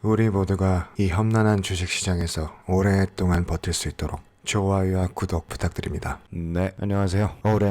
우리 모두가 이 험난한 주식시장에서 오랫동안 버틸 수 있도록 좋아요와 구독 부탁드립니다. 네, 안녕하세요. 오랜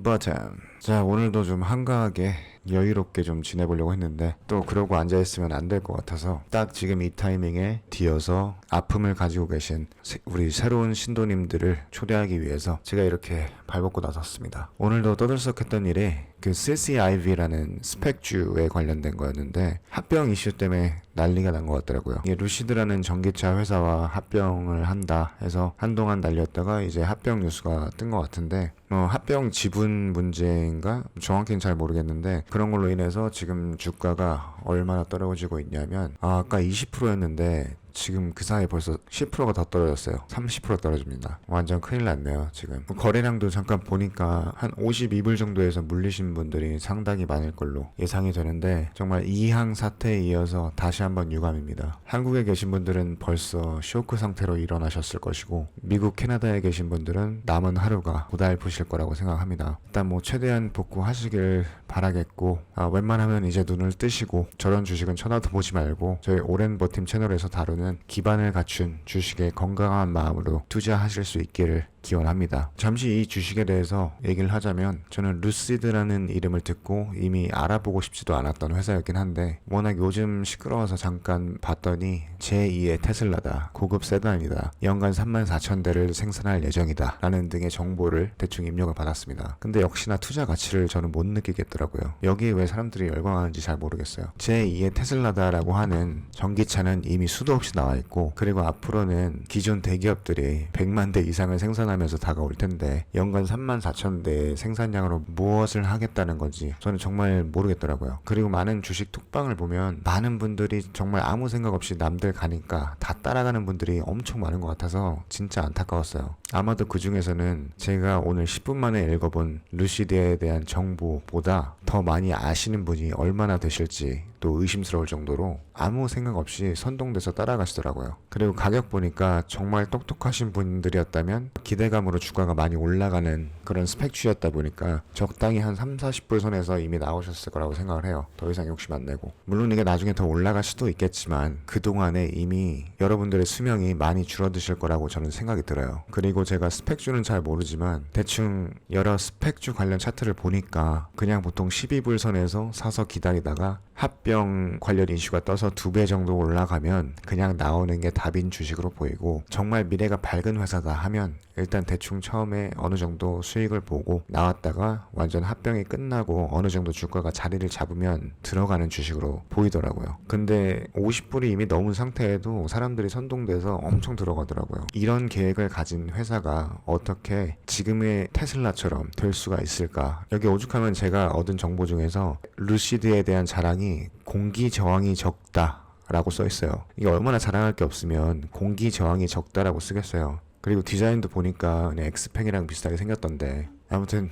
버튼. 자, 오늘도 좀 한가하게 여유롭게 좀 지내보려고 했는데 또 그러고 앉아있으면 안 될 것 같아서 딱 지금 이 타이밍에 뒤어서 아픔을 가지고 계신 우리 새로운 신도님들을 초대하기 위해서 제가 이렇게 발벗고 나섰습니다. 오늘도 떠들썩했던 일이 그 CCIV라는 스펙주에 관련된 거였는데 합병 이슈 때문에 난리가 난 것 같더라고요. 이게 루시드라는 전기차 회사와 합병을 한다 해서 한동안 날렸다가 이제 합병 뉴스가 뜬 것 같은데 합병 지분 문제인가? 정확히는 잘 모르겠는데 그런 걸로 인해서 지금 주가가 얼마나 떨어지고 있냐면 아까 20%였는데 지금 그 사이에 벌써 10%가 더 떨어졌어요. 30% 떨어집니다. 완전 큰일 났네요, 지금. 거래량도 잠깐 보니까 한 52불 정도에서 물리신 분들이 상당히 많을 걸로 예상이 되는데 정말 이항 사태에 이어서 다시 한번 유감입니다. 한국에 계신 분들은 벌써 쇼크 상태로 일어나셨을 것이고 미국, 캐나다에 계신 분들은 남은 하루가 고달프실 거라고 생각합니다. 일단 최대한 복구하시길 바라겠고 웬만하면 이제 눈을 뜨시고 저런 주식은 천하도 보지 말고 저희 오랜 버팀 채널에서 다루는 기반을 갖춘 주식에 건강한 마음으로 투자하실 수 있기를 기원합니다. 잠시 이 주식에 대해서 얘기를 하자면 저는 루시드라는 이름을 듣고 이미 알아보고 싶지도 않았던 회사였긴 한데 워낙 요즘 시끄러워서 잠깐 봤더니 제2의 테슬라다, 고급 세단이다, 연간 34,000대를 생산할 예정이다 라는 등의 정보를 대충 입력을 받았습니다. 근데 역시나 투자 가치를 저는 못 느끼겠더라고요. 여기에 왜 사람들이 열광하는지 잘 모르겠어요. 제2의 테슬라다라고 하는 전기차는 이미 수도 없이 나와 있고 그리고 앞으로는 기존 대기업들이 100만 대 이상을 생산하면서 다가올 텐데 연간 34,000대의 생산량으로 무엇을 하겠다는 건지 저는 정말 모르겠더라고요. 그리고 많은 주식 톡방을 보면 많은 분들이 정말 아무 생각 없이 남들 가니까 다 따라가는 분들이 엄청 많은 것 같아서 진짜 안타까웠어요. 아마도 그 중에서는 제가 오늘 10분 만에 읽어본 루시드에 대한 정보보다 더 많이 아시는 분이 얼마나 되실지 또 의심스러울 정도로 아무 생각 없이 선동돼서 따라가시더라고요. 그리고 가격 보니까 정말 똑똑하신 분들이었다면 기대감으로 주가가 많이 올라가는 그런 스펙주였다 보니까 적당히 한 30-40불 선에서 이미 나오셨을 거라고 생각을 해요. 더 이상 욕심 안 내고. 물론 이게 나중에 더 올라갈 수도 있겠지만 그동안에 이미 여러분들의 수명이 많이 줄어드실 거라고 저는 생각이 들어요. 그리고 제가 스펙주는 잘 모르지만 대충 여러 스펙주 관련 차트를 보니까 그냥 보통 12불 선에서 사서 기다리다가 합병 관련 이슈가 떠서 2배 정도 올라가면 그냥 나오는 게 답인 주식으로 보이고 정말 미래가 밝은 회사다 하면 일단 대충 처음에 어느 정도 수익을 보고 나왔다가 완전 합병이 끝나고 어느 정도 주가가 자리를 잡으면 들어가는 주식으로 보이더라고요. 근데 50불이 이미 넘은 상태에도 사람들이 선동돼서 엄청 들어가더라고요. 이런 계획을 가진 회사가 어떻게 지금의 테슬라처럼 될 수가 있을까? 여기 오죽하면 제가 얻은 정보 중에서 루시드에 대한 자랑이 공기 저항이 적다 라고 써있어요. 이게 얼마나 자랑할 게 없으면 공기 저항이 적다라고 쓰겠어요. 그리고 디자인도 보니까 그냥 엑스팽이랑 비슷하게 생겼던데 아무튼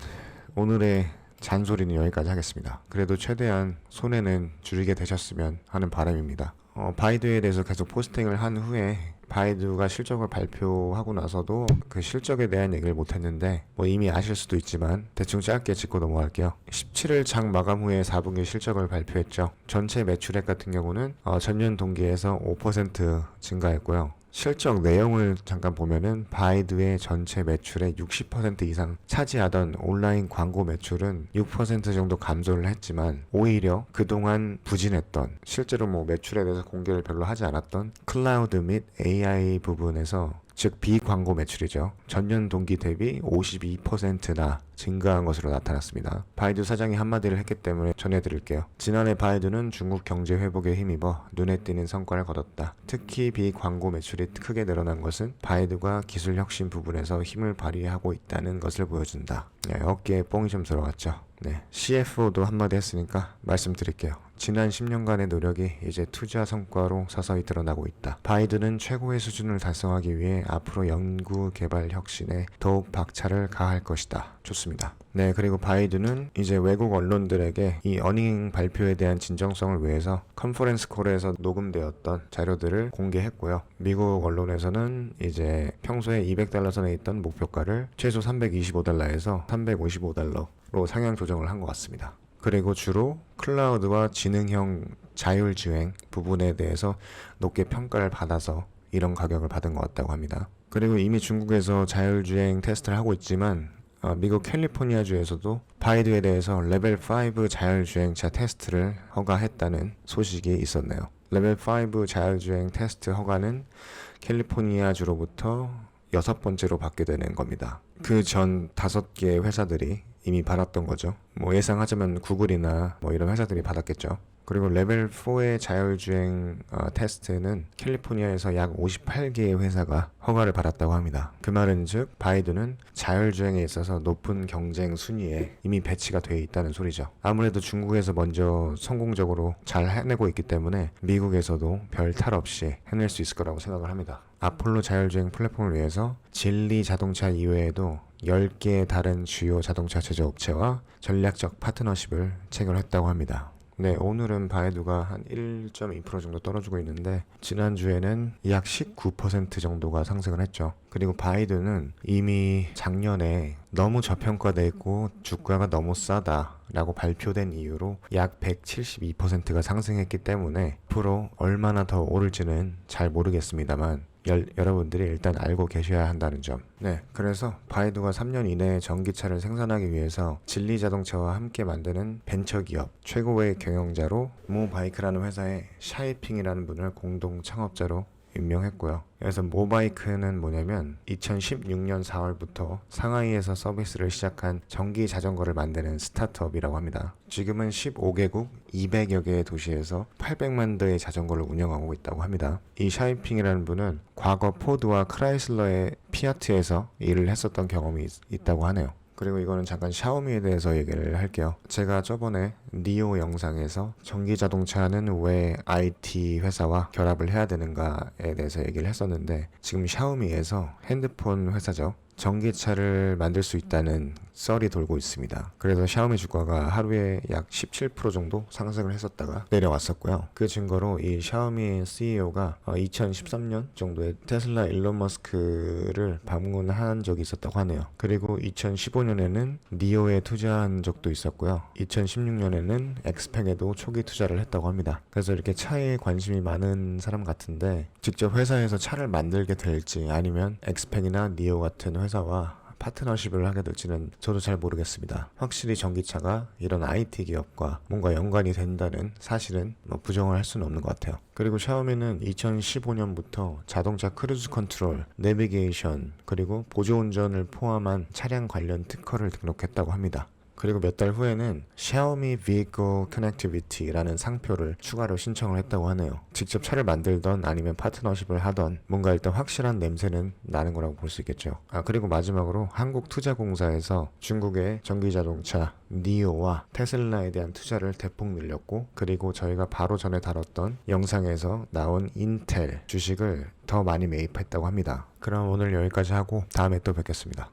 오늘의 잔소리는 여기까지 하겠습니다. 그래도 최대한 손해는 줄이게 되셨으면 하는 바람입니다. 바이두에 대해서 계속 포스팅을 한 후에 바이두가 실적을 발표하고 나서도 그 실적에 대한 얘기를 못했는데 이미 아실 수도 있지만 대충 짧게 짚고 넘어갈게요. 17일 장 마감 후에 4분기 실적을 발표했죠. 전체 매출액 같은 경우는 전년 동기에서 5% 증가했고요. 실적 내용을 잠깐 보면은 바이두의 전체 매출의 60% 이상 차지하던 온라인 광고 매출은 6% 정도 감소를 했지만 오히려 그동안 부진했던 실제로 매출에 대해서 공개를 별로 하지 않았던 클라우드 및 AI 부분에서 즉 비광고 매출이죠. 전년 동기 대비 52%나 증가한 것으로 나타났습니다. 바이두 사장이 한마디를 했기 때문에 전해드릴게요. 지난해 바이두는 중국 경제 회복에 힘입어 눈에 띄는 성과를 거뒀다. 특히 비광고 매출이 크게 늘어난 것은 바이두가 기술 혁신 부분에서 힘을 발휘하고 있다는 것을 보여준다. 어깨에 뽕이 좀 들어갔죠. CFO도 한마디 했으니까 말씀드릴게요. 지난 10년간의 노력이 이제 투자 성과로 서서히 드러나고 있다. 바이두는 최고의 수준을 달성하기 위해 앞으로 연구 개발 혁신에 더욱 박차를 가할 것이다. 좋습니다. 그리고 바이두는 이제 외국 언론들에게 이 어닝 발표에 대한 진정성을 위해서 컨퍼런스 콜에서 녹음되었던 자료들을 공개했고요. 미국 언론에서는 이제 평소에 $200 선에 있던 목표가를 최소 $325에서 $355로 상향 조정을 한 것 같습니다. 그리고 주로 클라우드와 지능형 자율주행 부분에 대해서 높게 평가를 받아서 이런 가격을 받은 것 같다고 합니다. 그리고 이미 중국에서 자율주행 테스트를 하고 있지만 미국 캘리포니아주에서도 바이두에 대해서 레벨 5 자율주행차 테스트를 허가했다는 소식이 있었네요. 레벨 5 자율주행 테스트 허가는 캘리포니아주로부터 6번째로 받게 되는 겁니다. 그 전 5개 회사들이 이미 받았던 거죠. 뭐 예상하자면 구글이나 뭐 이런 회사들이 받았겠죠. 그리고 레벨 4의 자율주행 테스트는 캘리포니아에서 약 58개의 회사가 허가를 받았다고 합니다. 그 말은 즉 바이두는 자율주행에 있어서 높은 경쟁 순위에 이미 배치가 되어 있다는 소리죠. 아무래도 중국에서 먼저 성공적으로 잘 해내고 있기 때문에 미국에서도 별 탈 없이 해낼 수 있을 거라고 생각을 합니다. 아폴로 자율주행 플랫폼을 위해서 질리 자동차 이외에도 10개의 다른 주요 자동차 제조업체와 전략적 파트너십을 체결했다고 합니다. 네, 오늘은 바이두가 한 1.2% 정도 떨어지고 있는데 지난주에는 약 19% 정도가 상승을 했죠. 그리고 바이두는 이미 작년에 너무 저평가돼 있고 주가가 너무 싸다라고 발표된 이유로 약 172%가 상승했기 때문에 앞으로 얼마나 더 오를지는 잘 모르겠습니다만 여러분들이 일단 알고 계셔야 한다는 점. 네, 그래서 바이두가 3년 이내에 전기차를 생산하기 위해서 진리 자동차와 함께 만드는 벤처기업 최고의 경영자로 모바이크라는 회사의 샤이핑이라는 분을 공동 창업자로 임명했고요. 그래서 모바이크는 뭐냐면 2016년 4월부터 상하이에서 서비스를 시작한 전기 자전거를 만드는 스타트업이라고 합니다. 지금은 15개국 200여 개의 도시에서 800만 대의 자전거를 운영하고 있다고 합니다. 이 샤이핑이라는 분은 과거 포드와 크라이슬러의 피아트에서 일을 했었던 경험이 있다고 하네요. 그리고 이거는 잠깐 샤오미에 대해서 얘기를 할게요. 제가 저번에 니오 영상에서 전기자동차는 왜 IT 회사와 결합을 해야 되는가에 대해서 얘기를 했었는데 지금 샤오미에서 핸드폰 회사죠. 전기차를 만들 수 있다는 썰이 돌고 있습니다. 그래서 샤오미 주가가 하루에 약 17% 정도 상승을 했었다가 내려왔었고요. 그 증거로 이 샤오미 CEO가 2013년 정도에 테슬라 일론 머스크를 방문한 적이 있었다고 하네요. 그리고 2015년에는 니오에 투자한 적도 있었고요. 2016년에는 엑스팩에도 초기 투자를 했다고 합니다. 그래서 이렇게 차에 관심이 많은 사람 같은데 직접 회사에서 차를 만들게 될지 아니면 엑스팩이나 니오 같은 회사와 파트너십을 하게 될지는 저도 잘 모르겠습니다. 확실히 전기차가 이런 IT 기업과 뭔가 연관이 된다는 사실은 부정을 할 수는 없는 것 같아요. 그리고 샤오미는 2015년부터 자동차 크루즈 컨트롤, 내비게이션, 그리고 보조운전을 포함한 차량 관련 특허를 등록했다고 합니다. 그리고 몇 달 후에는 샤오미 Vehicle Connectivity라는 상표를 추가로 신청을 했다고 하네요. 직접 차를 만들던 아니면 파트너십을 하던 뭔가 일단 확실한 냄새는 나는 거라고 볼 수 있겠죠. 그리고 마지막으로 한국투자공사에서 중국의 전기자동차 니오와 테슬라에 대한 투자를 대폭 늘렸고 그리고 저희가 바로 전에 다뤘던 영상에서 나온 인텔 주식을 더 많이 매입했다고 합니다. 그럼 오늘 여기까지 하고 다음에 또 뵙겠습니다.